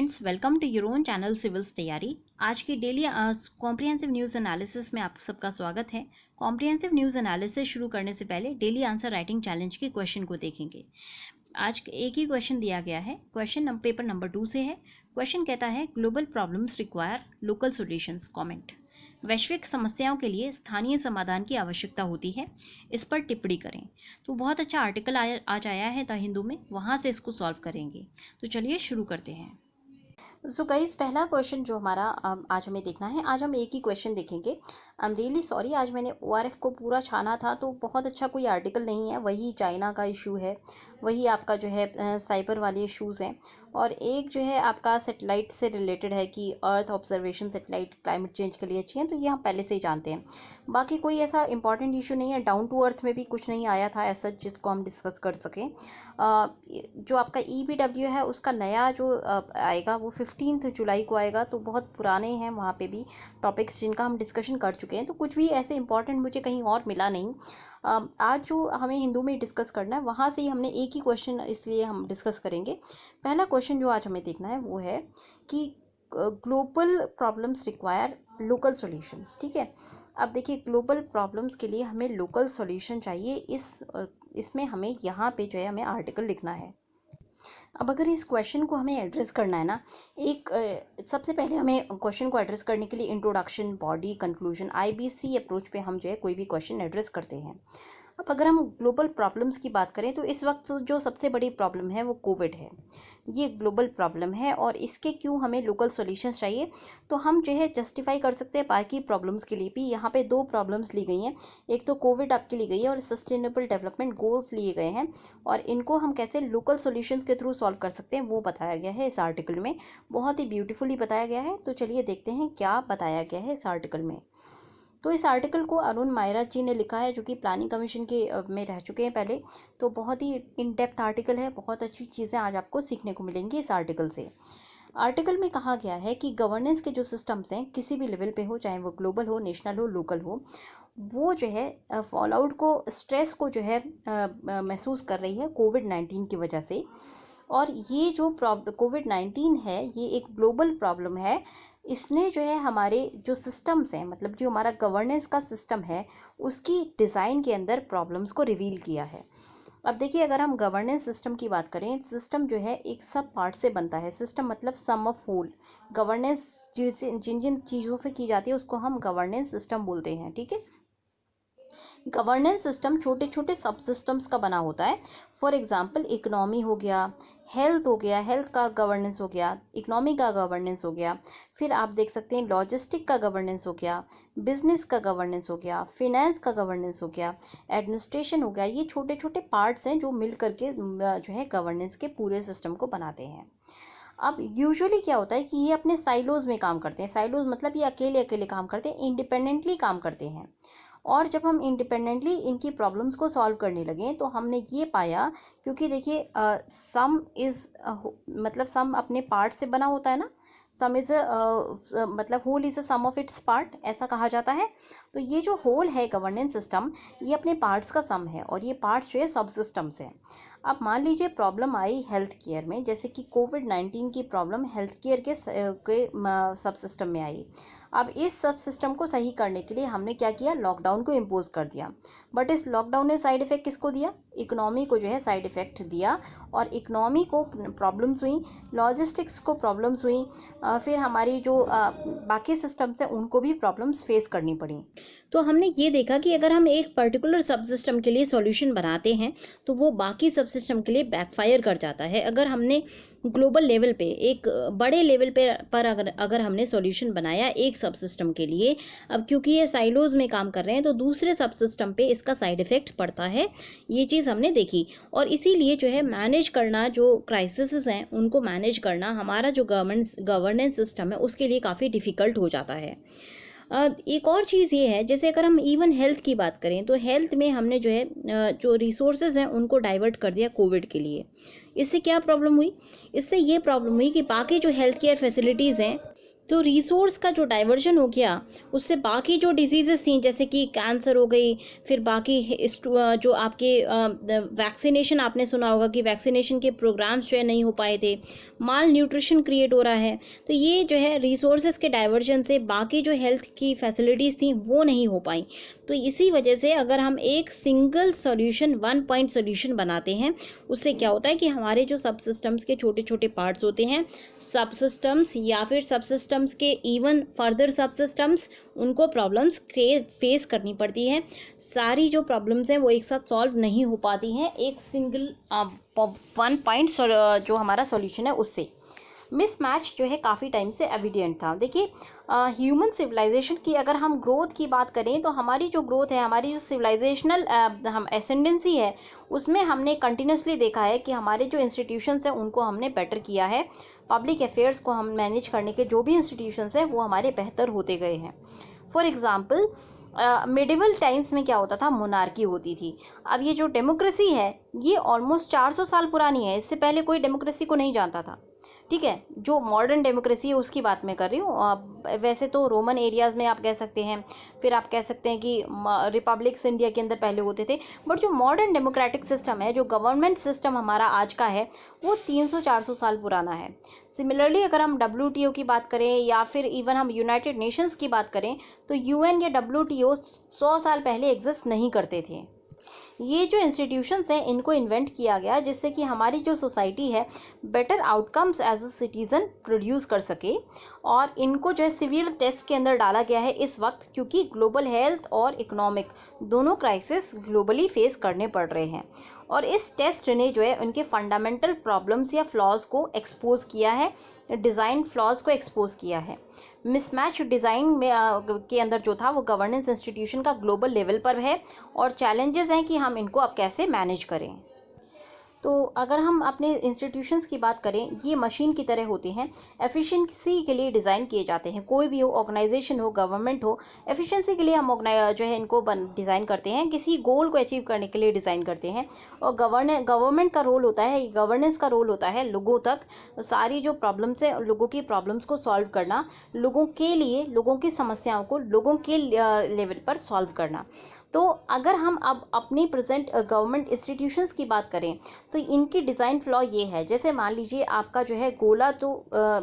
Friends, welcome to your own channel civils Taiyari. आज की daily comprehensive news analysis में आप सबका स्वागत है। कॉम्प्रिहेंसिव न्यूज़ एनालिसिस शुरू करने से पहले डेली आंसर राइटिंग चैलेंज के क्वेश्चन को देखेंगे। आज एक ही क्वेश्चन दिया गया है। क्वेश्चन पेपर नंबर 2 से है। क्वेश्चन कहता है global problems require local solutions. Comment. वैश्विक समस्याओं के लिए स्थानीय समाधान की आवश्यकता होती है, इस पर टिप्पणी करें। तो बहुत अच्छा आर्टिकल आज आया है द हिंदू में, वहाँ से इसको सॉल्व करेंगे। तो चलिए शुरू करते हैं। सो गाइस, पहला क्वेश्चन जो हमारा आज हमें देखना है, आज हम एक ही क्वेश्चन देखेंगे। आई एम रियली सॉरी, आज मैंने ORF को पूरा छाना था तो बहुत अच्छा कोई आर्टिकल नहीं है। वही चाइना का इशू है, वही आपका जो है साइबर वाले इश्यूज़ हैं, और एक जो है आपका सेटेलाइट से रिलेटेड है कि earth observation satellite climate change के लिए अच्छी हैं, तो ये हम पहले से ही जानते हैं। बाकी कोई ऐसा इंपॉर्टेंट इशू नहीं है। डाउन टू अर्थ में भी कुछ नहीं आया था ऐसा जिसको हम डिस्कस कर सकें। जो आपका EBW है उसका नया जो आएगा वो 15 जुलाई को आएगा, तो बहुत पुराने हैं वहाँ पे भी टॉपिक्स जिनका हम डिस्कशन कर चुके हैं, तो कुछ भी ऐसे इंपॉर्टेंट मुझे कहीं और मिला नहीं। आज जो हमें हिंदू में डिस्कस करना है वहाँ से ही हमने एक ही क्वेश्चन, इसलिए हम डिस्कस करेंगे। पहला क्वेश्चन जो आज हमें देखना है वो है कि global problems require local solutions. ठीक है, अब देखिए ग्लोबल प्रॉब्लम्स के लिए हमें लोकल सॉल्यूशन चाहिए। इसमें हमें यहाँ पे जो है हमें आर्टिकल लिखना है। अब अगर इस क्वेश्चन को हमें एड्रेस करना है ना, सबसे पहले हमें क्वेश्चन को एड्रेस करने के लिए introduction, body, conclusion, IBC approach पे हम जो है कोई भी क्वेश्चन एड्रेस करते हैं। अब अगर हम ग्लोबल प्रॉब्लम्स की बात करें तो इस वक्त जो सबसे बड़ी प्रॉब्लम है वो कोविड है। ये ग्लोबल प्रॉब्लम है और इसके क्यों हमें लोकल सॉल्यूशंस चाहिए, तो हम जो है जस्टिफाई कर सकते हैं बाकी प्रॉब्लम्स के लिए भी। यहाँ पे 2 प्रॉब्लम्स ली गई हैं, एक तो कोविड आपकी ली गई है और सस्टेनेबल डेवलपमेंट गोल्स लिए गए हैं, और इनको हम कैसे लोकल सॉल्यूशंस के थ्रू सॉल्व कर सकते हैं वो बताया गया है इस आर्टिकल में। बहुत ही ब्यूटीफुली बताया गया है। तो चलिए देखते हैं क्या बताया गया है इस आर्टिकल में। तो इस आर्टिकल को अरुण मायरा जी ने लिखा है, जो कि प्लानिंग कमीशन के में रह चुके हैं पहले। तो बहुत ही इन डेप्थ आर्टिकल है, बहुत अच्छी चीज़ें आज आपको सीखने को मिलेंगी इस आर्टिकल से। आर्टिकल में कहा गया है कि गवर्नेंस के जो सिस्टम्स हैं किसी भी लेवल पे हो, चाहे वो ग्लोबल हो, नेशनल हो, लोकल हो, वो जो है फॉल आउट को, स्ट्रेस को जो है महसूस कर रही है कोविड-19 की वजह से। और ये जो कोविड-19 है ये एक ग्लोबल प्रॉब्लम है। इसने जो है हमारे जो सिस्टम्स हैं, मतलब जो हमारा गवर्नेंस का सिस्टम है, उसकी डिज़ाइन के अंदर प्रॉब्लम्स को रिवील किया है। अब देखिए, अगर हम गवर्नेंस सिस्टम की बात करें, सिस्टम जो है एक सब पार्ट से बनता है। सिस्टम मतलब सम ऑफ होल। गवर्नेंस जिन जिन चीज़ों से की जाती है उसको हम गवर्नेंस सिस्टम बोलते हैं। ठीक है, गवर्नेंस सिस्टम छोटे छोटे सब सिस्टम्स का बना होता है। फॉर एग्जांपल, इकोनॉमी हो गया, हेल्थ हो गया, हेल्थ का गवर्नेंस हो गया, इकोनॉमी का गवर्नेंस हो गया, फिर आप देख सकते हैं लॉजिस्टिक का गवर्नेंस हो गया, बिजनेस का गवर्नेंस हो गया, फिनेंस का गवर्नेंस हो गया, एडमिनिस्ट्रेशन हो गया। ये छोटे छोटे पार्ट्स हैं जो मिल करके जो है गवर्नेंस के पूरे सिस्टम को बनाते हैं। अब यूजुअली क्या होता है कि ये अपने साइलोज में काम करते हैं। साइलोज मतलब ये अकेले अकेले काम करते हैं, इंडिपेंडेंटली काम करते हैं। और जब हम इंडिपेंडेंटली इनकी प्रॉब्लम्स को सॉल्व करने लगे तो हमने ये पाया, क्योंकि देखिए सम इज़ मतलब सम अपने पार्ट से बना होता है ना, सम इज़ मतलब whole is a sum of its part, ऐसा कहा जाता है। तो ये जो होल है गवर्नेंस सिस्टम, ये अपने पार्ट्स का सम है, और ये पार्ट्स जो है सब सिस्टम्स हैं। अब मान लीजिए प्रॉब्लम आई हेल्थ केयर में, जैसे कि कोविड-19 की प्रॉब्लम हेल्थ केयर के सब सिस्टम में आई। अब इस सब सिस्टम को सही करने के लिए हमने क्या किया, लॉकडाउन को इम्पोज कर दिया। बट इस लॉकडाउन ने साइड इफ़ेक्ट किसको दिया, इकोनॉमी को जो है साइड इफ़ेक्ट दिया, और इकोनॉमी को प्रॉब्लम्स हुई, लॉजिस्टिक्स को प्रॉब्लम्स हुई, फिर हमारी जो बाकी सिस्टम्स हैं उनको भी प्रॉब्लम्स फेस करनी पड़ी। तो हमने ये देखा कि अगर हम एक पर्टिकुलर सब सिस्टम के लिए सॉल्यूशन बनाते हैं तो वो बाकी सब सिस्टम के लिए बैकफायर कर जाता है। अगर हमने ग्लोबल लेवल पे, एक बड़े लेवल पे पर अगर हमने सॉल्यूशन बनाया एक सब सिस्टम के लिए, अब क्योंकि ये साइलोज में काम कर रहे हैं तो दूसरे सब सिस्टम पे इसका साइड इफ़ेक्ट पड़ता है। ये चीज़ हमने देखी, और इसीलिए जो है मैनेज करना, जो क्राइसिस हैं उनको मैनेज करना हमारा जो गवर्नेंस सिस्टम है उसके लिए काफ़ी डिफ़िकल्ट हो जाता है। एक और चीज़ ये है, जैसे अगर हम इवन हेल्थ की बात करें तो हेल्थ में हमने जो है जो रिसोर्सेज हैं उनको डाइवर्ट कर दिया कोविड के लिए। इससे क्या प्रॉब्लम हुई, इससे ये प्रॉब्लम हुई कि बाकी जो हेल्थ केयर फैसिलिटीज़ हैं तो रिसोर्स का जो डाइवर्जन हो गया, उससे बाकी जो डिजीज़ेज़ थी जैसे कि कैंसर हो गई, फिर बाकी जो आपके वैक्सीनेशन, आपने सुना होगा कि वैक्सीनेशन के प्रोग्राम्स जो है नहीं हो पाए थे, माल न्यूट्रिशन क्रिएट हो रहा है। तो ये जो है रिसोर्सेज के डाइवर्जन से बाकी जो हेल्थ की फैसिलिटीज़ थी वो नहीं हो पाई। तो इसी वजह से अगर हम एक single solution, one point solution बनाते हैं, उससे क्या होता है कि हमारे जो सब सिस्टम्स के छोटे छोटे पार्ट्स होते हैं, सब सिस्टम्स या फिर सब सिस्टम्स के इवन फर्दर सब सिस्टम्स, उनको प्रॉब्लम्स फेस करनी पड़ती है। सारी जो प्रॉब्लम्स हैं वो एक साथ सॉल्व नहीं हो पाती हैं एक सिंगल वन पॉइंट जो हमारा सॉल्यूशन है उससे। मिसमैच जो है काफ़ी टाइम से एविडेंट था। देखिए, ह्यूमन सिविलाइजेशन की अगर हम ग्रोथ की बात करें तो हमारी जो ग्रोथ है, हमारी जो सिविलाइजेशनल हम एसेंडेंसी है, उसमें हमने कंटिन्यूसली देखा है कि हमारे जो इंस्टीट्यूशंस हैं उनको हमने बेटर किया है। पब्लिक अफेयर्स को हम मैनेज करने के जो भी इंस्टीट्यूशंस हैं वो हमारे बेहतर होते गए हैं। फॉर एग्ज़ाम्पल, मिडिवल टाइम्स में क्या होता था, मोनार्की होती थी। अब ये जो डेमोक्रेसी है ये ऑलमोस्ट 400 साल पुरानी है। इससे पहले कोई डेमोक्रेसी को नहीं जानता था। ठीक है, जो मॉडर्न डेमोक्रेसी है उसकी बात मैं कर रही हूँ। वैसे तो रोमन एरियाज़ में आप कह सकते हैं, फिर आप कह सकते हैं कि रिपब्लिक्स इंडिया के अंदर पहले होते थे। बट जो मॉडर्न डेमोक्रेटिक सिस्टम है, जो गवर्नमेंट सिस्टम हमारा आज का है, वो 300-400 साल पुराना है। सिमिलरली अगर हम WTO की बात करें या फिर इवन हम यूनाइटेड नेशंस की बात करें, तो UN या WTO 100 साल पहले एग्जिस्ट नहीं करते थे। ये जो इंस्टीट्यूशंस हैं इनको इन्वेंट किया गया जिससे कि हमारी जो सोसाइटी है better outcomes as a citizen produce कर सके। और इनको जो है सिवियर टेस्ट के अंदर डाला गया है इस वक्त, क्योंकि ग्लोबल हेल्थ और इकोनॉमिक दोनों क्राइसिस ग्लोबली फेस करने पड़ रहे हैं। और इस टेस्ट ने जो है उनके फंडामेंटल प्रॉब्लम्स या फ्लॉज को एक्सपोज किया है, डिज़ाइन फ्लॉज को एक्सपोज किया है। मिसमैच डिज़ाइन में के अंदर जो था वो गवर्नेंस इंस्टीट्यूशन का ग्लोबल लेवल पर है, और चैलेंजेस हैं कि हम इनको अब कैसे मैनेज करें। तो अगर हम अपने इंस्टीट्यूशंस की बात करें, ये मशीन की तरह होते हैं, एफिशिएंसी के लिए डिज़ाइन किए जाते हैं। कोई भी हो, ऑर्गेनाइजेशन हो, गवर्नमेंट हो, एफिशिएंसी के लिए हम जो है इनको डिज़ाइन करते हैं, किसी गोल को अचीव करने के लिए डिज़ाइन करते हैं। और गवर्नमेंट का रोल होता है, गवर्नेंस का रोल होता है लोगों तक सारी जो प्रॉब्लम्स हैं, लोगों की प्रॉब्लम्स को सॉल्व करना, लोगों के लिए, लोगों की समस्याओं को लोगों के लेवल पर सॉल्व करना। तो अगर हम अब अपनी प्रेजेंट गवर्नमेंट इंस्टीट्यूशंस की बात करें तो इनकी डिज़ाइन फ्लॉ ये है। जैसे मान लीजिए आपका जो है गोला, तो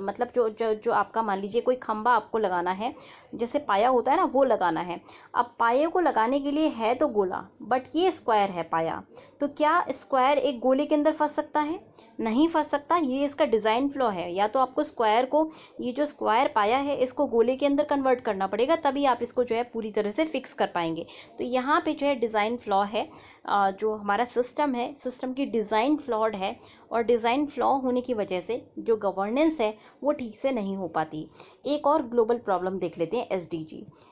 मतलब जो आपका मान लीजिए कोई खंबा आपको लगाना है, जैसे पाया होता है ना, वो लगाना है। अब पाये को लगाने के लिए है तो गोला, बट ये स्क्वायर है पाया, तो क्या स्क्वायर एक गोले के अंदर फंस सकता है? नहीं फंस सकता। ये इसका डिज़ाइन फ्लॉ है। या तो आपको स्क्वायर को, ये जो स्क्वायर पाया है, इसको गोले के अंदर कन्वर्ट करना पड़ेगा, तभी आप इसको जो है पूरी तरह से फिक्स कर पाएंगे। तो यहाँ पे जो है डिज़ाइन फ्लॉ है। जो हमारा सिस्टम है, सिस्टम की डिज़ाइन फ्लॉड है, और डिज़ाइन फ्लॉ होने की वजह से जो गवर्नेंस है वो ठीक से नहीं हो पाती। एक और ग्लोबल प्रॉब्लम देख लेते हैं,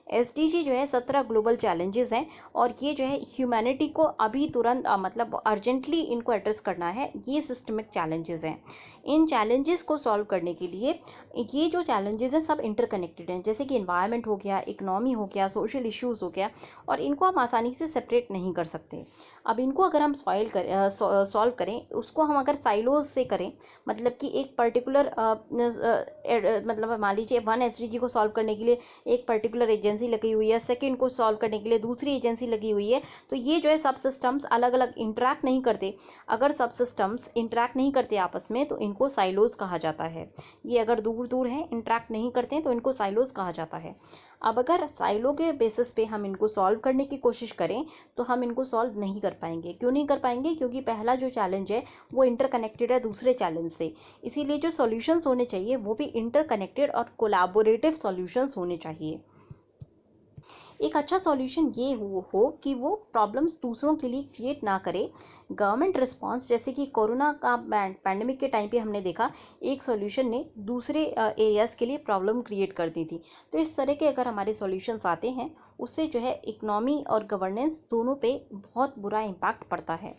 SDG जो है 17 ग्लोबल चैलेंजेस हैं, और ये जो है ह्यूमैनिटी को अभी तुरंत मतलब अर्जेंटली इनको एड्रेस करना है। ये सिस्टमिक चैलेंजेस हैं। इन चैलेंजेस को सॉल्व करने के लिए, ये जो चैलेंजेस हैं सब इंटरकनेक्टेड हैं, जैसे कि इन्वायरमेंट हो गया, इकोनॉमी हो गया, सोशल इश्यूज़ हो गया, और इनको हम आसानी से सेपरेट नहीं कर सकते। अब इनको अगर हम सॉल्व करें, उसको हम अगर साइलोज से करें, मतलब कि एक पर्टिकुलर मतलब मान लीजिए 1 SDG को सॉल्व करने के लिए एक पर्टिकुलर एजेंसी लगी हुई है, सेकंड को सॉल्व करने के लिए दूसरी एजेंसी लगी हुई है, तो ये जो है सब सिस्टम्स अलग अलग इंटरेक्ट नहीं करते। अगर सब सिस्टम्स इंटरेक्ट नहीं करते आपस में तो इनको साइलोज कहा जाता है। ये अगर दूर दूर हैं, इंटरेक्ट नहीं करते हैं, तो इनको साइलोज कहा जाता है। अब अगर साइलो के बेसिस पे हम इनको सॉल्व करने की कोशिश करें तो हम इनको सॉल्व नहीं कर पाएंगे। क्यों नहीं कर पाएंगे? क्योंकि पहला जो चैलेंज है वो इंटरकनेक्टेड है दूसरे चैलेंज से। इसीलिए जो सॉल्यूशंस होने चाहिए वो भी इंटरकनेक्टेड और कोलैबोरेटिव सॉल्यूशंस होने चाहिए। एक अच्छा सॉल्यूशन ये हो कि वो प्रॉब्लम्स दूसरों के लिए क्रिएट ना करे। गवर्नमेंट रिस्पांस, जैसे कि कोरोना का पैंडमिक के टाइम पे हमने देखा, एक सॉल्यूशन ने दूसरे एरियाज़ के लिए प्रॉब्लम क्रिएट कर दी थी। तो इस तरह के अगर हमारे सॉल्यूशंस आते हैं, उससे जो है इकनॉमी और गवर्नेंस दोनों पे बहुत बुरा इम्पैक्ट पड़ता है।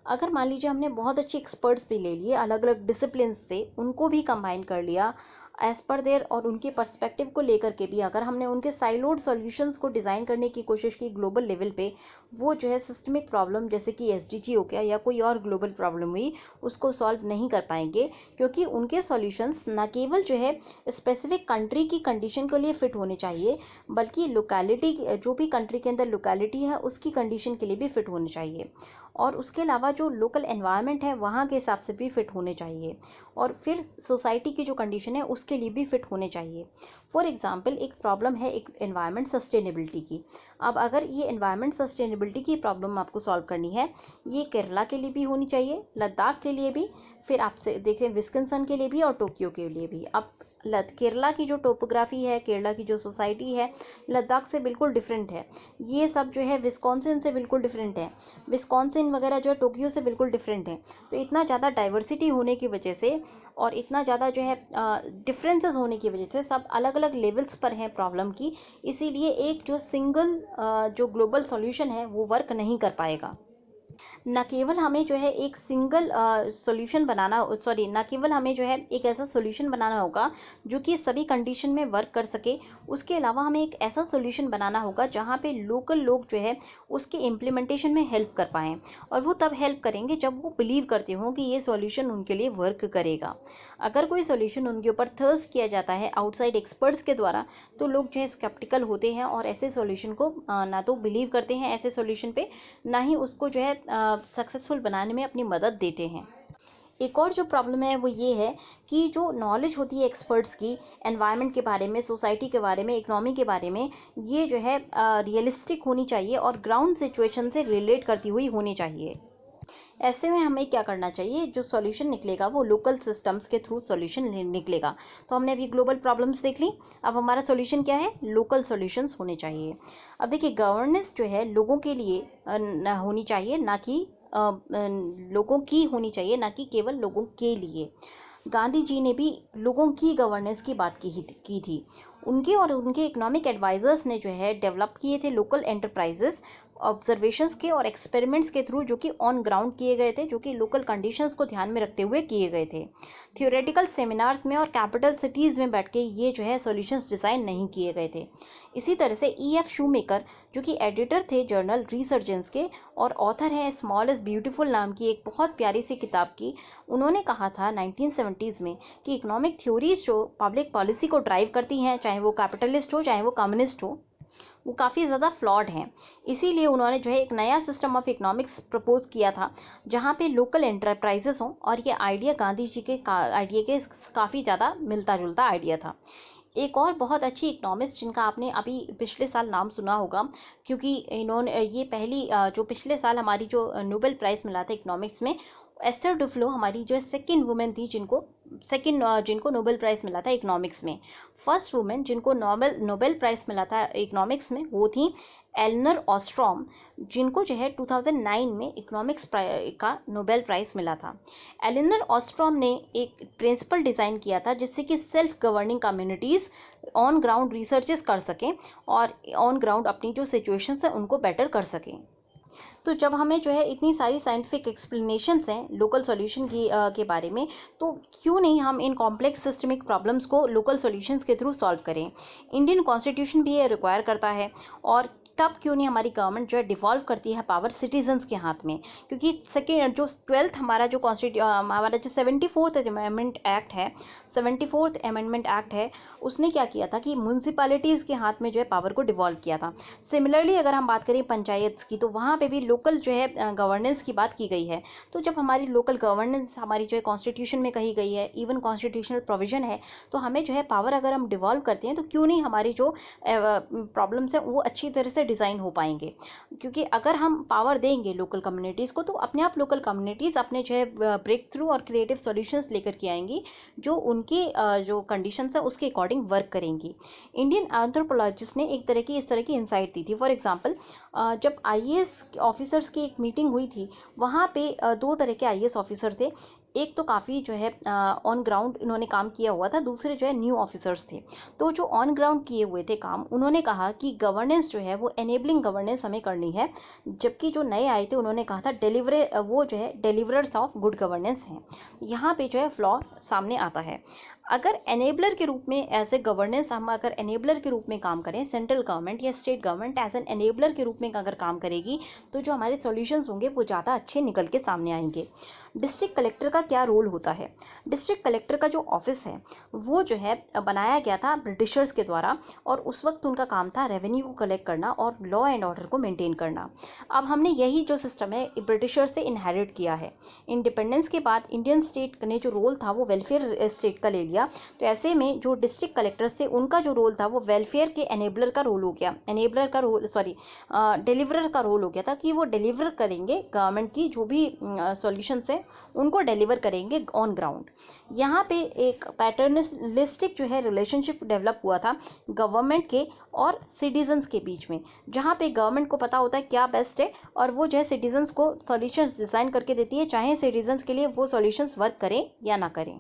अगर मान लीजिए हमने बहुत अच्छे एक्सपर्ट्स भी ले लिए अलग अलग डिसिप्लिन से, उनको भी कंबाइन कर लिया एज पर देयर और उनके पर्सपेक्टिव को लेकर के भी अगर हमने उनके साइलोड सॉल्यूशंस को डिज़ाइन करने की कोशिश की ग्लोबल लेवल पे, वो जो है सिस्टमिक प्रॉब्लम जैसे कि एसडीजी हो गया या कोई और ग्लोबल प्रॉब्लम हुई, उसको सॉल्व नहीं कर पाएंगे, क्योंकि उनके सॉल्यूशंस न केवल जो है स्पेसिफिक कंट्री की कंडीशन के लिए फिट होने चाहिए, बल्कि लोकेलिटी जो भी कंट्री के अंदर लोकेलिटी है उसकी कंडीशन के लिए भी फिट होने चाहिए, और उसके अलावा जो लोकल एनवायरनमेंट है वहाँ के हिसाब से भी फिट होने चाहिए, और फिर सोसाइटी की जो कंडीशन है उसके लिए भी फिट होने चाहिए। फॉर एग्जांपल एक प्रॉब्लम है एक एनवायरनमेंट सस्टेनेबिलिटी की। अब अगर ये एनवायरनमेंट सस्टेनेबिलिटी की प्रॉब्लम आपको सॉल्व करनी है, ये केरला के लिए भी होनी चाहिए, लद्दाख के लिए भी, फिर आपसे देखें विस्कन्सन के लिए भी और टोक्यो के लिए भी। अब केरला की जो टोपोग्राफी है, केरला की जो सोसाइटी है, लद्दाख से बिल्कुल डिफरेंट है। ये सब जो है विस्कॉन्सिन से बिल्कुल डिफरेंट है, विस्कॉन्सिन वगैरह जो है टोक्यो से बिल्कुल डिफरेंट है। तो इतना ज़्यादा डाइवर्सिटी होने की वजह से और इतना ज़्यादा जो है डिफरेंसेस होने की वजह से सब अलग अलग लेवल्स पर हैं प्रॉब्लम की, इसीलिए एक जो सिंगल जो ग्लोबल सॉल्यूशन है वो वर्क नहीं कर पाएगा। न केवल हमें जो है एक सिंगल सॉल्यूशन बनाना, सॉरी, न केवल हमें जो है एक ऐसा सॉल्यूशन बनाना होगा जो कि सभी कंडीशन में वर्क कर सके, उसके अलावा हमें एक ऐसा सॉल्यूशन बनाना होगा जहाँ पे लोकल लोग जो है उसके इम्प्लीमेंटेशन में हेल्प कर पाएँ, और वो तब हेल्प करेंगे जब वो बिलीव करते हों कि ये सॉल्यूशन उनके लिए वर्क करेगा। अगर कोई सॉल्यूशन उनके ऊपर थर्स्ट किया जाता है आउटसाइड एक्सपर्ट्स के द्वारा, तो लोग जो है स्केप्टिकल होते हैं और ऐसे सॉल्यूशन को ना तो बिलीव करते हैं ऐसे सॉल्यूशन पे, ना ही उसको जो है सक्सेसफुल बनाने में अपनी मदद देते हैं। एक और जो प्रॉब्लम है वो ये है कि जो नॉलेज होती है एक्सपर्ट्स की एनवायरनमेंट के बारे में, सोसाइटी के बारे में, इकोनॉमी के बारे में, ये जो है रियलिस्टिक होनी चाहिए और ग्राउंड सिचुएशन से रिलेट करती हुई होनी चाहिए। ऐसे में हमें क्या करना चाहिए, जो सॉल्यूशन निकलेगा वो लोकल सिस्टम्स के थ्रू सॉल्यूशन निकलेगा। तो हमने अभी ग्लोबल प्रॉब्लम्स देख ली, अब हमारा सॉल्यूशन क्या है, लोकल सॉल्यूशंस होने चाहिए। अब देखिए गवर्नेंस जो है लोगों के लिए होनी चाहिए, ना कि लोगों की होनी चाहिए, ना कि केवल लोगों के लिए। गांधी जी ने भी लोगों की गवर्नेंस की बात की थी। उनके और उनके इकोनॉमिक एडवाइजर्स ने जो है डेवलप किए थे लोकल एंटरप्राइजेस ऑब्जर्वेशंस के और एक्सपेरिमेंट्स के थ्रू, जो कि ऑन ग्राउंड किए गए थे, जो कि लोकल कंडीशंस को ध्यान में रखते हुए किए गए थे। थियोरेटिकल सेमिनार्स में और कैपिटल सिटीज़ में बैठ के ये जो है सॉल्यूशंस डिज़ाइन नहीं किए गए थे। इसी तरह से E.F. शूमेकर, जो कि एडिटर थे जर्नल रिसर्जेंस के और ऑथर हैं स्मॉल इज़ ब्यूटीफुल नाम की एक बहुत प्यारी सी किताब की, उन्होंने कहा था 1970s में कि इकोनॉमिक थ्योरीज जो पब्लिक पॉलिसी को ड्राइव करती हैं, चाहे वो कैपिटलिस्ट हो चाहे वो कम्युनिस्ट हो, वो काफ़ी ज़्यादा फ्लॉड हैं। इसीलिए उन्होंने जो है एक नया सिस्टम ऑफ इकोनॉमिक्स प्रपोज किया था जहाँ पे लोकल एंटरप्राइजेस हों, और ये आइडिया गांधी जी के आइडिया के काफ़ी ज़्यादा मिलता जुलता आइडिया था। एक और बहुत अच्छी इकोनॉमिस्ट जिनका आपने अभी पिछले साल नाम सुना होगा, क्योंकि इन्होंने ये पहली जो पिछले साल हमारी जो नोबेल प्राइज़ मिला था इकोनॉमिक्स में, एस्थर डुफ्लो हमारी जो सेकंड वुमेन थी जिनको नोबेल प्राइज़ मिला था इकोनॉमिक्स में। फर्स्ट वुमेन जिनको नोबेल प्राइज़ मिला था इकोनॉमिक्स में वो थी एलनर ऑस्ट्रॉम, जिनको जो है 2009 में इकोनॉमिक्स का नोबेल प्राइज़ मिला था। एलनर ऑस्ट्रॉम ने एक प्रिंसिपल डिज़ाइन किया था जिससे कि self governing communities on ground researches कर सकें और ऑन ग्राउंड अपनी जो सिचुएशंस है उनको बेटर कर सकें। तो जब हमें जो है इतनी सारी साइंटिफिक एक्सप्लेनेशंस हैं लोकल सॉल्यूशन की के बारे में, तो क्यों नहीं हम इन कॉम्प्लेक्स सिस्टमिक प्रॉब्लम्स को लोकल सॉल्यूशंस के थ्रू सॉल्व करें। इंडियन कॉन्स्टिट्यूशन भी ये रिक्वायर करता है, और तब क्यों नहीं हमारी गवर्नमेंट जो है डिवॉल्व करती है पावर सिटीजन्स के हाथ में, क्योंकि सेकेंड जो 12th हमारा जो हमारा जो 74th अमेंडमेंट एक्ट है, 74th अमेंडमेंट एक्ट है, उसने क्या किया था कि म्यूनसिपैलिटीज़ के हाथ में जो है पावर को डिवॉल्व किया था। सिमिलरली अगर हम बात करें पंचायत की, तो वहाँ पे भी लोकल जो है गवर्नेंस की बात की गई है। तो जब हमारी लोकल गवर्नेंस हमारी जो है कॉन्स्टिट्यूशन में कही गई है, इवन कॉन्स्टिट्यूशनल प्रोविजन है, तो हमें जो है पावर अगर हम डिवॉल्व करते हैं तो क्यों नहीं हमारी जो प्रॉब्लम्स हैं वो अच्छी तरह से डिज़ाइन हो पाएंगे। क्योंकि अगर हम पावर देंगे लोकल कम्युनिटीज़ को, तो अपने आप लोकल कम्युनिटीज़ अपने जो है ब्रेक थ्रू और क्रिएटिव सॉल्यूशंस लेकर के आएंगी जो उनकी जो कंडीशंस है उसके अकॉर्डिंग वर्क करेंगी। इंडियन एंथ्रोपोलॉजिस्ट ने इस तरह की इंसाइट दी थी। फॉर एग्जांपल जब IAS ऑफिसर्स की एक मीटिंग हुई थी, वहाँ पे दो तरह के IAS ऑफिसर थे। एक तो काफ़ी जो है ऑन ग्राउंड इन्होंने काम किया हुआ था, दूसरे जो है न्यू ऑफिसर्स थे। तो जो ऑन ग्राउंड किए हुए थे काम, उन्होंने कहा कि गवर्नेंस जो है वो एनेबलिंग गवर्नेंस हमें करनी है, जबकि जो नए आए थे उन्होंने कहा था वो जो है डिलीवरर्स ऑफ गुड गवर्नेंस हैं। यहाँ पे जो है फ्लॉ सामने आता है। अगर एनेबलर के रूप में एज ए गवर्नेंस हम अगर एनेबलर के रूप में काम करें, सेंट्रल गवर्नमेंट या state government as an enabler के रूप में अगर काम करेगी, तो जो हमारे सॉल्यूशंस होंगे वो ज़्यादा अच्छे निकल के सामने आएंगे। डिस्ट्रिक्ट कलेक्टर का क्या रोल होता है? डिस्ट्रिक्ट कलेक्टर का जो ऑफिस है वो जो है बनाया गया था ब्रिटिशर्स के द्वारा, और उस वक्त उनका काम था रेवेन्यू को कलेक्ट करना और लॉ एंड ऑर्डर को मेंटेन करना। अब हमने यही जो सिस्टम है ब्रिटिशर्स से इनहेरिट किया है। इंडिपेंडेंस के बाद इंडियन स्टेट ने जो रोल था वो वेलफेयर स्टेट का ले लिया। तो ऐसे में जो डिस्ट्रिक्ट कलेक्टर्स थे उनका जो रोल था वो वेलफेयर के एनेबलर का रोल हो गया, डिलीवरर का रोल हो गया था, कि वो डिलीवर करेंगे गवर्नमेंट की जो भी सॉल्यूशंस है उनको डिलीवर करेंगे ऑन ग्राउंड। यहाँ पे एक पैटर्नलिस्टिक जो है रिलेशनशिप डेवलप हुआ था गवर्नमेंट के और सिटीजन्स के बीच में, जहाँ पे गवर्नमेंट को पता होता है क्या बेस्ट है और वो जो है सिटीजन्स को सॉल्यूशंस डिज़ाइन करके देती है, चाहे सिटीजन्स के लिए वो सॉल्यूशंस वर्क करें या ना करें।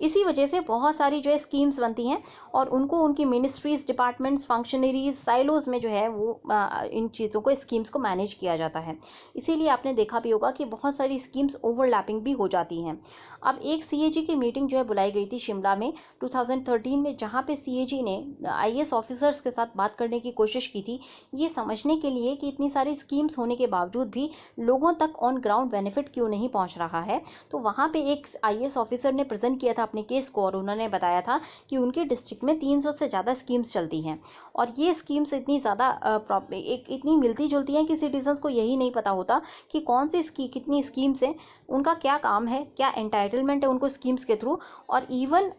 इसी वजह से बहुत सारी जो है स्कीम्स बनती हैं और उनको उनकी मिनिस्ट्रीज, डिपार्टमेंट्स, फंक्शनरीज, साइलोज में जो है वो इन चीज़ों को, स्कीम्स को मैनेज किया जाता है। इसीलिए आपने देखा भी होगा कि बहुत सारी स्कीम्स ओवरलैपिंग भी हो जाती हैं। अब एक सीएजी की मीटिंग जो है बुलाई गई थी शिमला में 2013 में, जहाँ पे सीएजी ने आईएएस ऑफिसर्स के साथ बात करने की कोशिश की थी, ये समझने के लिए कि इतनी सारी स्कीम्स होने के बावजूद भी लोगों तक ऑन ग्राउंड बेनिफिट क्यों नहीं पहुँच रहा है। तो वहाँ पे एक आईएएस ऑफिसर ने प्रेजेंट किया था अपने केस को और उन्होंने बताया था कि उनके डिस्ट्रिक्ट में 300 से ज़्यादा स्कीम्स चलती हैं और ये स्कीम्स इतनी ज़्यादा इतनी मिलती जुलती हैं कि सिटीजन्स को यही नहीं पता होता कि कौन सी कितनी स्कीम्स हैं, उनका क्या काम है, क्या एंटाइटलमेंट है उनको स्कीम्स के थ्रू। और even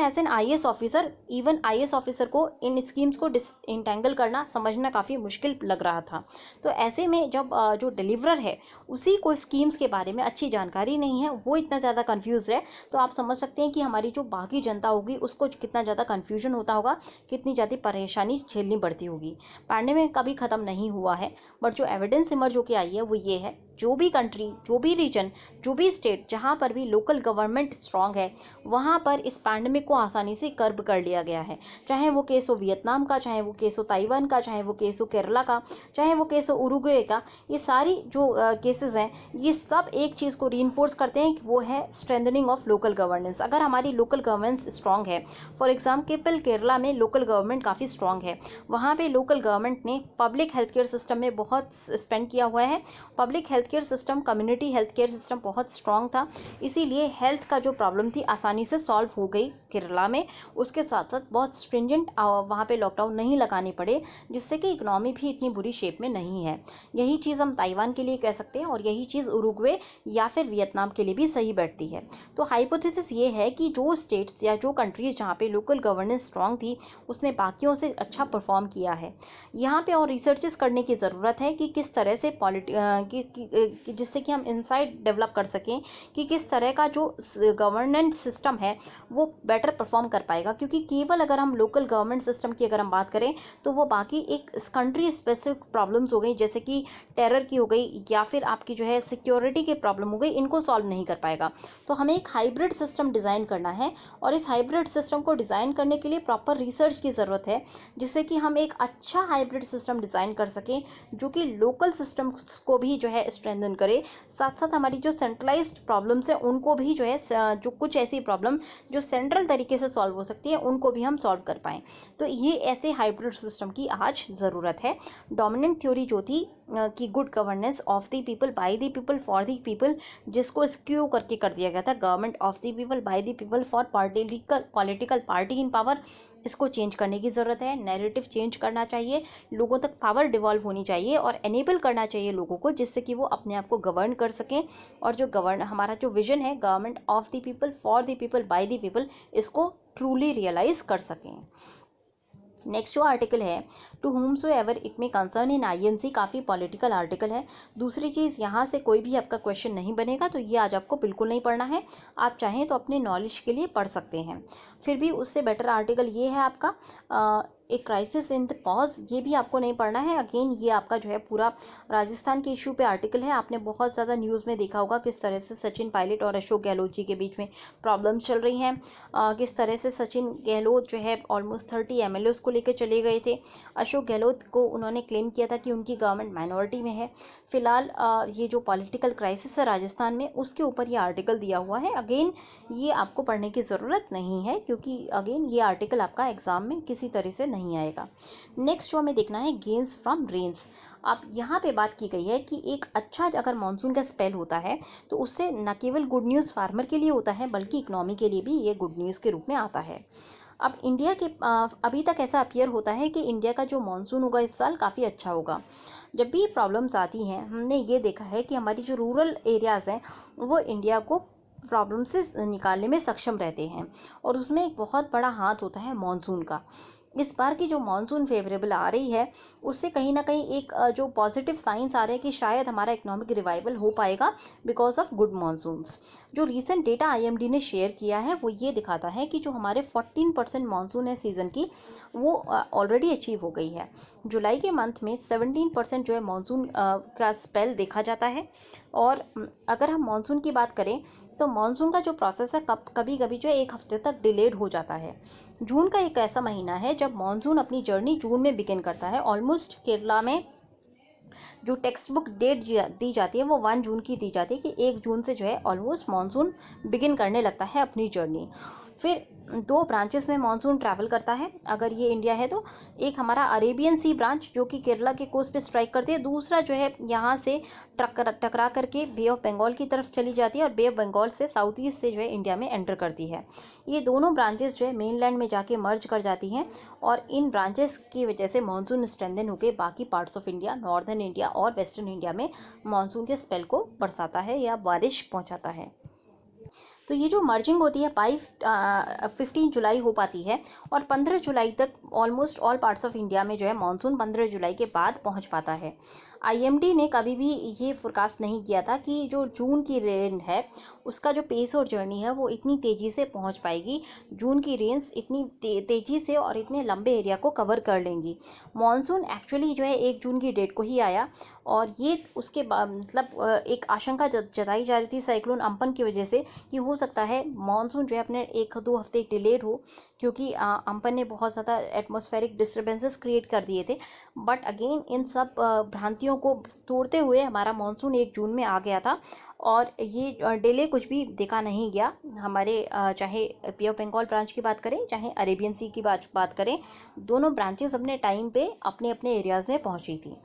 as an IAS officer, even IAS officer को इन स्कीम्स को इंटेंगल करना, समझना काफ़ी मुश्किल लग रहा था। तो ऐसे में जब जो डिलीवरर है उसी को स्कीम्स के बारे में अच्छी जानकारी नहीं है, वो इतना ज़्यादा कन्फ्यूज है, तो आप समझ सकते हैं कि हमारी जो बाकी जनता होगी उसको कितना ज़्यादा कन्फ्यूजन होता होगा, कितनी ज़्यादा परेशानी झेलनी पड़ती होगी। पैंडेमिक कभी ख़त्म नहीं हुआ है, बट जो एविडेंस इमर्ज होकर आई है वो ये है, जो भी कंट्री, जो भी रीजन, जो भी स्टेट जहाँ पर भी लोकल गवर्नमेंट स्ट्रांग है वहाँ पर इस पैंडेमिक को आसानी से कर्ब कर लिया गया है। चाहे वो केस हो वियतनाम का, चाहे वो केस हो ताइवान का, चाहे वो केस हो केरला का, चाहे वो केस हो उरुग्वे का, ये सारी जो केसेस हैं ये सब एक चीज़ को रीइंफोर्स करते हैं कि वो है स्ट्रेंथनिंग ऑफ लोकल गवर्नेंस। अगर हमारी लोकल गवर्नेंस स्ट्रांग है, फॉर एग्जाम्पल केरला में लोकल गवर्नमेंट काफ़ी स्ट्रांग है, वहाँ पे लोकल गवर्नमेंट ने पब्लिक हेल्थ केयर सिस्टम में बहुत स्पेंड किया हुआ है। Public health care system, community health care system बहुत स्ट्रांग था, इसीलिए हेल्थ का जो प्रॉब्लम थी आसानी से सॉल्व हो गई केरला में। उसके साथ साथ बहुत स्ट्रिंजेंट वहाँ पे लॉकडाउन नहीं लगाने पड़े, जिससे कि इकोनॉमी भी इतनी बुरी शेप में नहीं है। यही चीज़ हम ताइवान के लिए कह सकते हैं और यही चीज़ उरुग्वे या फिर वियतनाम के लिए भी सही बैठती है। तो हाइपोथेसिस ये है कि जो स्टेट्स या जो कंट्रीज़ जहाँ पे लोकल गवर्नेंस स्ट्रांग थी उसने बाकियों से अच्छा परफॉर्म किया है। यहाँ पे और रिसर्चेस करने की ज़रूरत है कि किस तरह से जिससे कि हम इंसाइट डेवलप कर सकें कि किस तरह का जो गवर्नेंस सिस्टम है वो बेटर परफॉर्म कर पाएगा। क्योंकि केवल अगर हम लोकल गवर्नमेंट सिस्टम की अगर हम बात करें तो वो बाकी एक कंट्री स्पेसिफिक प्रॉब्लम्स हो गई, जैसे कि टेरर की हो गई या फिर आपकी जो है सिक्योरिटी की प्रॉब्लम हो गई, इनको सॉल्व नहीं कर पाएगा। तो हमें एक हाइब्रिड सिस्टम डिज़ाइन करना है और इस हाइब्रिड सिस्टम को डिज़ाइन करने के लिए प्रॉपर रिसर्च की ज़रूरत है, जिससे कि हम एक अच्छा हाइब्रिड सिस्टम डिज़ाइन कर सकें जो कि लोकल सिस्टम को भी जो है स्ट्रेंथन करे, साथ साथ हमारी जो सेंट्रलाइज्ड प्रॉब्लम्स हैं उनको भी जो है जो कुछ ऐसी प्रॉब्लम जो सेंट्रल तरीके से सॉल्व हो सकती है उनको भी हम सॉल्व कर पाएँ। तो ये ऐसे हाइब्रिड सिस्टम की आज ज़रूरत है। डोमिनेंट थ्योरी जो थी कि good governance of the people, by the people, for the people, जिसको स्क्यू करके कर दिया गया था government of the people, by the people, for political party in power, इसको चेंज करने की ज़रूरत है। नैरेटिव चेंज करना चाहिए, लोगों तक पावर डिवॉल्व होनी चाहिए और एनेबल करना चाहिए लोगों को, जिससे कि वो अपने आप को गवर्न कर सकें और जो हमारा जो विजन है government of the people, for the people, by the people, इसको ट्रूली रियलाइज़ कर सकें। नेक्स्ट जो आर्टिकल है टू whomsoever इट में कंसर्न इन आईएनसी, काफ़ी पॉलिटिकल आर्टिकल है। दूसरी चीज़, यहाँ से कोई भी आपका क्वेश्चन नहीं बनेगा, तो ये आज आपको बिल्कुल नहीं पढ़ना है। आप चाहें तो अपने नॉलेज के लिए पढ़ सकते हैं। फिर भी उससे बेटर आर्टिकल ये है आपका एक क्राइसिस इन द पॉज, ये भी आपको नहीं पढ़ना है। अगेन ये आपका जो है पूरा राजस्थान के इशू पे आर्टिकल है। आपने बहुत ज़्यादा न्यूज़ में देखा होगा किस तरह से सचिन पायलट और अशोक गहलोत जी के बीच में प्रॉब्लम्स चल रही हैं। किस तरह से सचिन गहलोत जो है ऑलमोस्ट 30 एमएलएस को लेकर चले गए थे। अशोक गहलोत को उन्होंने क्लेम किया था कि उनकी गवर्नमेंट माइनॉरिटी में है। फिलहाल ये जो पॉलिटिकल क्राइसिस है राजस्थान में, उसके ऊपर ये आर्टिकल दिया हुआ है। अगेन ये आपको पढ़ने की ज़रूरत नहीं है, क्योंकि अगेन ये आर्टिकल आपका एग्जाम में किसी तरह से नहीं आएगा। नेक्स्ट जो हमें देखना है गेन्स फ्रॉम रेन्स। अब यहाँ पे बात की गई है कि एक अच्छा अगर मानसून का स्पेल होता है तो उससे न केवल गुड न्यूज़ फार्मर के लिए होता है, बल्कि इकोनॉमी के लिए भी ये गुड न्यूज़ के रूप में आता है। अब इंडिया के अभी तक ऐसा अपीयर होता है कि इंडिया का जो मानसून होगा इस साल काफ़ी अच्छा होगा। जब भी प्रॉब्लम्स आती हैं, हमने ये देखा है कि हमारी जो रूरल एरियाज़ हैं वो इंडिया को प्रॉब्लम से निकालने में सक्षम रहते हैं, और उसमें एक बहुत बड़ा हाथ होता है मानसून का। इस बार की जो मानसून फेवरेबल आ रही है, उससे कहीं ना कहीं एक जो पॉजिटिव साइंस आ रहे हैं कि शायद हमारा इकोनॉमिक रिवाइवल हो पाएगा बिकॉज ऑफ गुड मानसून्स। जो रीसेंट डेटा आईएमडी ने शेयर किया है वो ये दिखाता है कि जो हमारे 14% मानसून है सीज़न की, वो ऑलरेडी अचीव हो गई है। जुलाई के मंथ में 17% जो है मानसून का स्पेल देखा जाता है। और अगर हम मानसून की बात करें तो मानसून का जो प्रोसेस है कभी कभी जो है 1 हफ्ते तक डिलेड हो जाता है। जून का एक ऐसा महीना है जब मानसून अपनी जर्नी जून में बिगिन करता है। ऑलमोस्ट केरला में जो टेक्स्ट बुक डेट दी जाती है वो 1 जून की दी जाती है कि 1 जून से जो है ऑलमोस्ट मानसून बिगिन करने लगता है अपनी जर्नी। फिर 2 ब्रांचेस में मानसून ट्रैवल करता है। अगर ये इंडिया है तो एक हमारा अरेबियन सी ब्रांच जो कि केरला के कोस्ट पे स्ट्राइक करती है, दूसरा जो है यहाँ से टकरा करके बे ऑफ बंगाल की तरफ चली जाती है और बे ऑफ बंगाल से साउथ ईस्ट से जो है इंडिया में एंटर करती है। ये दोनों ब्रांचेस जो है मेनलैंड में जाके मर्ज कर जाती हैं, और इन ब्रांचेस की वजह से मानसून स्ट्रेंथन होकर बाकी parts of India, northern India और वेस्टर्न इंडिया में मानसून के स्पेल को बरसाता है या बारिश पहुँचाता है। तो ये जो मर्जिंग होती है 15 जुलाई हो पाती है, और 15 जुलाई तक almost all parts of India में जो है मानसून 15 जुलाई के बाद पहुंच पाता है। आईएमडी ने कभी भी ये फोरकास्ट नहीं किया था कि जो जून की रेन है उसका जो पेस और जर्नी है वो इतनी तेज़ी से पहुंच पाएगी, जून की रेन्स इतनी तेज़ी से और इतने लंबे एरिया को कवर कर लेंगी। मानसून एक्चुअली जो है 1 जून की डेट को ही आया, और ये उसके मतलब एक आशंका जताई जा रही थी साइक्लोन अम्पन की वजह से कि हो सकता है मानसून जो है अपने 1-2 हफ्ते डिलेड हो, क्योंकि अम्पन ने बहुत ज़्यादा एटमॉस्फेरिक डिस्टर्बेंसेस क्रिएट कर दिए थे। बट अगेन इन सब भ्रांतियों को तोड़ते हुए हमारा मानसून 1 जून में आ गया था, और ये डिले कुछ भी देखा नहीं गया। हमारे चाहे बे ऑफ बंगाल ब्रांच की बात करें चाहे अरेबियन सी की बात करें, दोनों ब्रांचेस अपने टाइम पे अपने अपने एरियाज़ में पहुंची थी।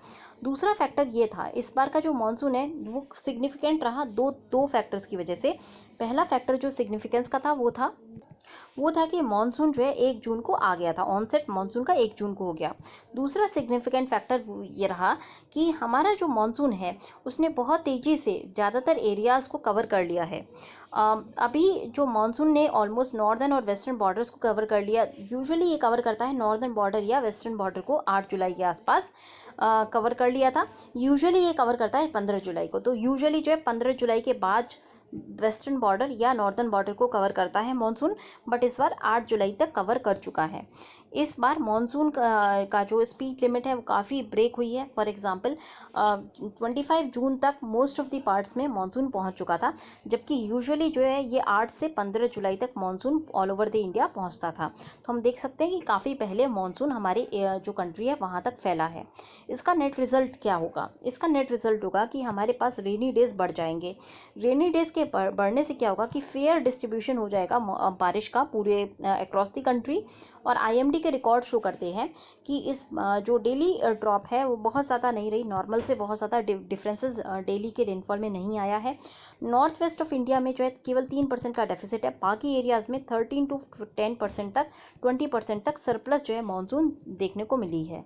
दूसरा फैक्टर ये था, इस बार का जो मानसून है वो सिग्निफिकेंट रहा दो फैक्टर्स की वजह से। पहला फैक्टर जो सिग्निफिकेंस का था वो था कि मानसून जो है 1 जून को आ गया था, ऑनसेट मानसून का 1 जून को हो गया। दूसरा सिग्निफिकेंट फैक्टर ये रहा कि हमारा जो मानसून है उसने बहुत तेज़ी से ज़्यादातर एरियाज़ को कवर कर लिया है। अभी जो मानसून ने ऑलमोस्ट नॉर्दर्न और वेस्टर्न बॉर्डर्स को कवर कर लिया। यूजुअली ये कवर करता है नॉर्दर्न बॉर्डर या वेस्टर्न बॉर्डर को 8 जुलाई के आसपास कवर कर लिया था। यूजुअली ये कवर करता है 15 जुलाई को। तो यूजुअली जो है 15 जुलाई के बाद वेस्टर्न बॉर्डर या नॉर्दर्न बॉर्डर को कवर करता है मानसून, बट इस बार 8 जुलाई तक कवर कर चुका है। इस बार मानसून का जो स्पीड लिमिट है वो काफ़ी ब्रेक हुई है। फॉर एग्जांपल 25 जून तक मोस्ट ऑफ द पार्ट्स में मानसून पहुंच चुका था, जबकि यूजुअली जो है ये 8 से 15 जुलाई तक monsoon all over the India पहुंचता था। तो हम देख सकते हैं कि काफ़ी पहले मानसून हमारे जो कंट्री है वहाँ तक फैला है। इसका नेट रिजल्ट क्या होगा? इसका नेट रिजल्ट होगा कि हमारे पास रेनी डेज बढ़ जाएंगे। रेनी डेज के बढ़ने से क्या होगा कि फेयर डिस्ट्रीब्यूशन हो जाएगा बारिश का पूरे अक्रॉस द कंट्री। और आईएमडी के रिकॉर्ड शो करते हैं कि इस जो डेली ड्रॉप है वो बहुत ज़्यादा नहीं रही, नॉर्मल से बहुत ज़्यादा डिफरेंसेस डेली के रेनफॉल में नहीं आया है। नॉर्थ वेस्ट ऑफ इंडिया में जो है केवल 3% का डेफिसिट है, बाकी एरियाज़ में 13 to 10% तक 20% तक सरप्लस जो है मानसून देखने को मिली है।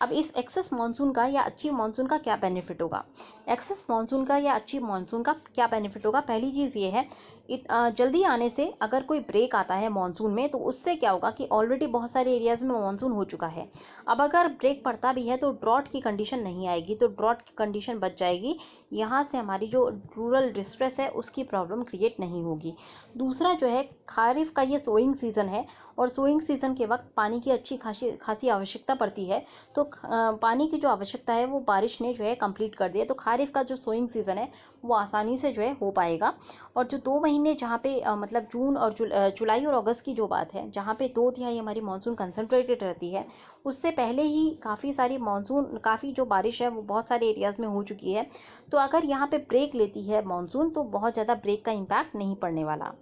अब इस एक्सेस मानसून का या अच्छी मानसून का क्या बेनिफिट होगा? एक्सेस मानसून का या अच्छी मानसून का क्या बेनिफिट होगा? पहली चीज़ ये है, जल्दी आने से अगर कोई ब्रेक आता है मानसून में तो उससे क्या होगा कि ऑलरेडी बहुत सारे एरियाज़ में मानसून हो चुका है। अब अगर ब्रेक पड़ता भी है तो ड्रॉट की कंडीशन नहीं आएगी, तो ड्रॉट की कंडीशन बच जाएगी। यहाँ से हमारी जो रूरल डिस्ट्रेस है उसकी प्रॉब्लम क्रिएट नहीं होगी। दूसरा जो है, खारिफ का ये सोइंग सीज़न है और सोइंग सीज़न के वक्त पानी की अच्छी खासी आवश्यकता पड़ती है। तो पानी की जो आवश्यकता है वो बारिश ने जो है कंप्लीट कर दिया, तो खारिफ का जो सोइंग सीज़न है वो आसानी से जो है हो पाएगा। और जो 2 महीने जहाँ पे मतलब जून और जुलाई और अगस्त की जो बात है, जहाँ पे 2/3 हमारी मानसून कंसंट्रेटेड रहती है, उससे पहले ही काफ़ी सारी मानसून, काफ़ी जो बारिश है वो बहुत सारे एरियाज़ में हो चुकी है। तो अगर यहाँ पे ब्रेक लेती है मानसून तो बहुत ज़्यादा ब्रेक का इम्पैक्ट नहीं पड़ने वाला।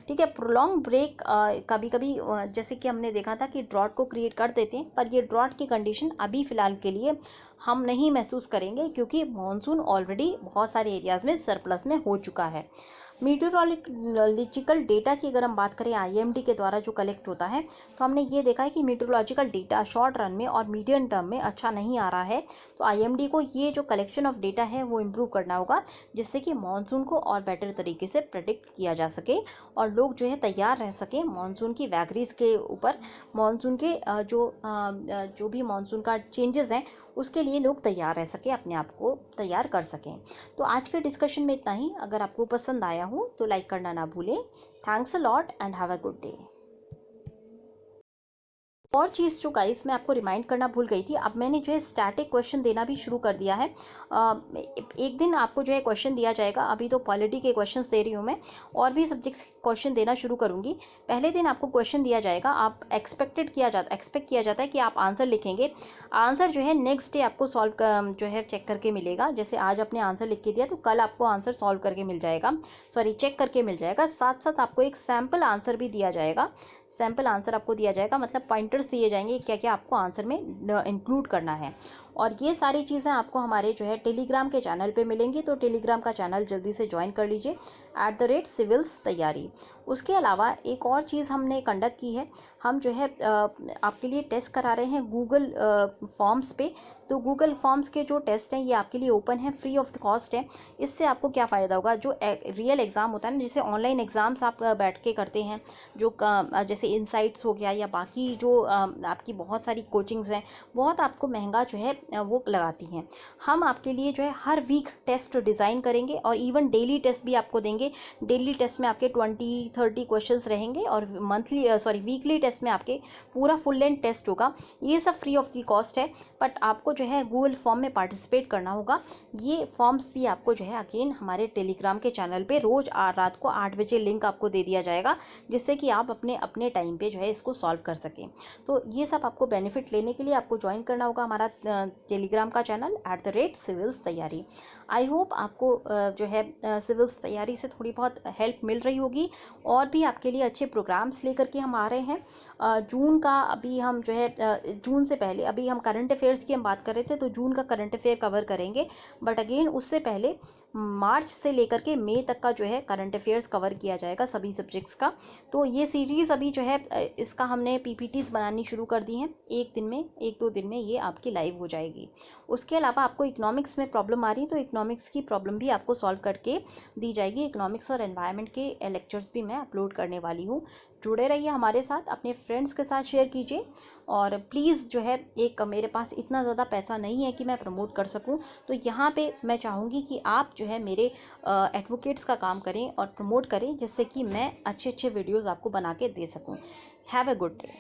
ठीक है, प्रोलॉन्ग ब्रेक कभी कभी जैसे कि हमने देखा था कि ड्रॉट को क्रिएट कर देते हैं, पर ये ड्रॉट की कंडीशन अभी फ़िलहाल के लिए हम नहीं महसूस करेंगे, क्योंकि मानसून ऑलरेडी बहुत सारे एरियाज़ में सरप्लस में हो चुका है। मीटरोलॉजिकल डेटा की अगर हम बात करें आईएमडी के द्वारा जो कलेक्ट होता है, तो हमने ये देखा है कि मीटरोलॉजिकल डेटा शॉर्ट रन में और मीडियम टर्म में अच्छा नहीं आ रहा है। तो आईएमडी को ये जो कलेक्शन ऑफ डेटा है वो इम्प्रूव करना होगा, जिससे कि मानसून को और बेटर तरीके से प्रेडिक्ट किया जा सके और लोग जो है तैयार रह सकें मानसून की वैगरीज के ऊपर। मानसून के जो भी मानसून का चेंजेस हैं उसके लिए लोग तैयार रह सकें, अपने आप को तैयार कर सकें। तो आज के डिस्कशन में इतना ही। अगर आपको पसंद आया हो तो लाइक करना ना भूलें। Thanks a lot and have a good day. और चीज़ जो गाइस मैं आपको रिमाइंड करना भूल गई थी, अब मैंने जो है स्टैटिक क्वेश्चन देना भी शुरू कर दिया है। एक दिन आपको जो है क्वेश्चन दिया जाएगा। अभी तो पॉलिटी के क्वेश्चंस दे रही हूँ मैं, और भी सब्जेक्ट्स के क्वेश्चन देना शुरू करूँगी। पहले दिन आपको क्वेश्चन दिया जाएगा, आप एक्सपेक्ट किया जाता है कि आप आंसर लिखेंगे। आंसर जो है नेक्स्ट डे आपको सॉल्व जो है चेक करके मिलेगा। जैसे आज आपने आंसर लिख के दिया तो कल आपको आंसर सॉल्व करके मिल जाएगा, सॉरी चेक करके मिल जाएगा। साथ साथ आपको एक सैम्पल आंसर भी दिया जाएगा। सैम्पल आंसर आपको दिया जाएगा, मतलब पॉइंटर्स दिए जाएंगे क्या क्या आपको आंसर में इंक्लूड करना है। और ये सारी चीज़ें आपको हमारे जो है टेलीग्राम के चैनल पे मिलेंगी, तो टेलीग्राम का चैनल जल्दी से ज्वाइन कर लीजिए, @सिविल्स तैयारी। उसके अलावा एक और चीज़ हमने कंडक्ट की है, हम जो है आपके लिए टेस्ट करा रहे हैं गूगल फॉर्म्स पे। तो गूगल फॉर्म्स के जो टेस्ट हैं ये आपके लिए ओपन है, फ्री ऑफ द कॉस्ट है। इससे आपको क्या फ़ायदा होगा, जो रियल एग्ज़ाम होता है ना, जैसे ऑनलाइन एग्ज़ाम्स आप बैठ के करते हैं, जो जैसे इनसाइट्स हो गया या बाकी जो आपकी बहुत सारी कोचिंग्स हैं, बहुत आपको महंगा जो है वो लगाती हैं। हम आपके लिए जो है हर वीक टेस्ट डिज़ाइन करेंगे और इवन डेली टेस्ट भी आपको देंगे। डेली टेस्ट में आपके 20-30 क्वेश्चंस रहेंगे और वीकली टेस्ट में आपके पूरा फुल लेंथ टेस्ट होगा। ये सब फ्री ऑफ दी कॉस्ट है, बट आपको जो है गूगल फॉर्म में पार्टिसिपेट करना होगा। ये फॉर्म्स भी आपको जो है अगेन हमारे टेलीग्राम के चैनल पे रोज़ रात को 8 बजे लिंक आपको दे दिया जाएगा, जिससे कि आप अपने अपने टाइम पे जो है इसको सॉल्व कर सकें। तो ये सब आपको बेनिफिट लेने के लिए आपको ज्वाइन करना होगा हमारा टेलीग्राम का चैनल @सिविल्स तैयारी। आई होप आपको जो है सिविल्स तैयारी से थोड़ी बहुत हेल्प मिल रही होगी, और भी आपके लिए अच्छे प्रोग्राम्स लेकर के हम आ रहे हैं। जून का अभी हम जो है जून से पहले अभी हम करंट अफेयर्स की हम बात कर रहे थे, तो जून का करंट अफेयर कवर करेंगे, बट अगेन उससे पहले मार्च से लेकर के मई तक का जो है करंट अफेयर्स कवर किया जाएगा सभी सब्जेक्ट्स का। तो ये सीरीज़ अभी जो है इसका हमने पीपीटीज बनानी शुरू कर दी हैं। 1-2 दिन में ये आपकी लाइव हो जाएगी। उसके अलावा आपको इकोनॉमिक्स में प्रॉब्लम आ रही है तो इकोनॉमिक्स की प्रॉब्लम भी आपको सॉल्व करके दी जाएगी। इकोनॉमिक्स और एनवायरनमेंट के लेक्चर्स भी मैं अपलोड करने वाली हूँ। जुड़े रहिए हमारे साथ, अपने फ्रेंड्स के साथ शेयर कीजिए। और प्लीज़ जो है, एक मेरे पास इतना ज़्यादा पैसा नहीं है कि मैं प्रमोट कर सकूं, तो यहाँ पे मैं चाहूँगी कि आप जो है मेरे एडवोकेट्स का काम करें और प्रमोट करें, जिससे कि मैं अच्छे अच्छे वीडियोज़ आपको बना के दे सकूँ। Have a good day.